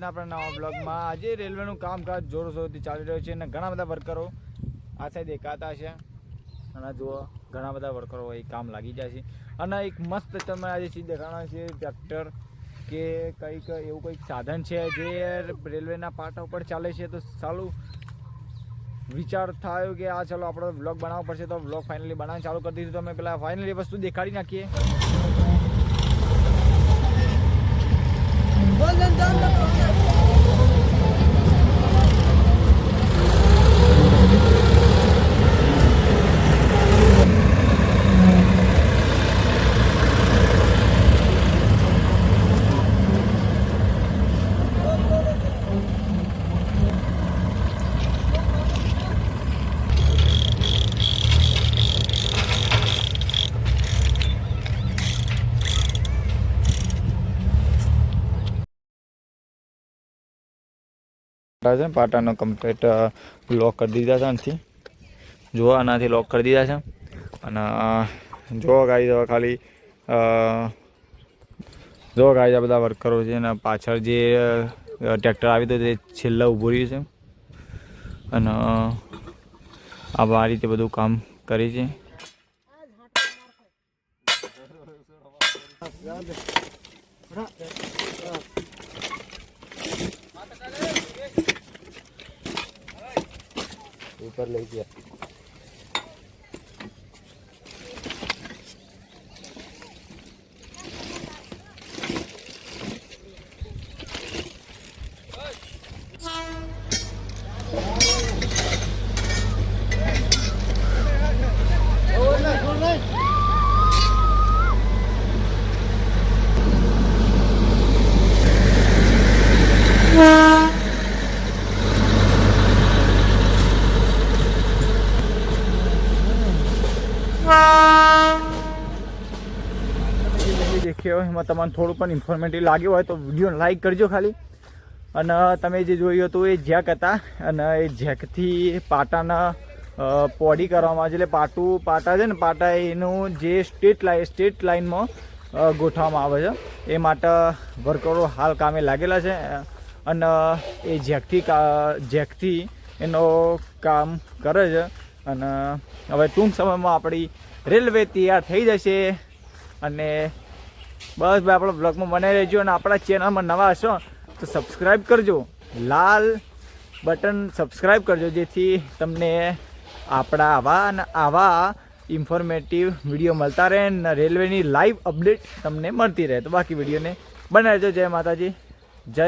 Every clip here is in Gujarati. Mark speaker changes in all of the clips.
Speaker 1: આજના આપણા નવા બ્લોગમાં આજે રેલવેનું કામકાજ જોરશોરથી ચાલી રહ્યું છે અને ઘણા બધા વર્કરો આ સાઈડ દેખાતા છે અને જુઓ ઘણા બધા વર્કરો એ કામ લાગી જાય છે અને એક મસ્ત તમે આજે ચીજ દેખાડવાના છે ટ્રેક્ટર કે કંઈક એવું કંઈક સાધન છે જે રેલવેના પાટા ઉપર ચાલે છે તો ચાલુ વિચાર થયો કે આ ચાલો આપણે વ્લોગ બનાવવો પડશે તો વ્લોગ ફાઇનલી બનાવવાનું ચાલુ કરી દીધું. તો અમે પેલા ફાઇનલી વસ્તુ દેખાડી નાખીએ. પાટાનો કમ્પ્લીટ લોક કરી દીધા છે આનાથી જો આનાથી લોક કરી દીધા છે અને જો ગાઈ હવે ખાલી જો ગાઈ આ બધા વર્કરો છે અને પાછળ જે ટ્રેક્ટર આવી તો તે છેલ્લા ઊભું રહ્યું છે અને આ રીતે બધું કામ કરે છે. ऊपर ले गया દેખ્યો એમાં તમને થોડું પણ ઇન્ફોર્મેટિવ લાગ્યું હોય તો વિડીયો લાઈક કરજો ખાલી. અને તમે જે જોયું હતું એ જેક હતા અને એ જેકથી પાટાના પોડી કરવામાં આવે છે. એટલે પાટા છે ને પાટા એનું જે સ્ટેટ લાઇનમાં ગોઠવવામાં આવે છે એ માટે વર્કરો હાલ કામે લાગેલા છે અને એ જેકથી એનો કામ કરે છે. અને હવે ટૂંક સમયમાં આપણી રેલવે તૈયાર થઈ જશે. અને બસ ભાઈ આપણો બ્લોગમાં બનાવી રહેજો અને આપણા ચેનલમાં નવા હશો તો સબસ્ક્રાઈબ કરજો, લાલ બટન સબસ્ક્રાઈબ કરજો જેથી તમને આપણા આવા ઇન્ફોર્મેટિવ વિડીયો મળતા રહે અને રેલવેની લાઈવ અપડેટ તમને મળતી રહે. તો બાકી વિડીયોને બનાવી રહેજો. જય માતાજી, જય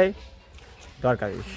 Speaker 1: દ્વારકાધીશ.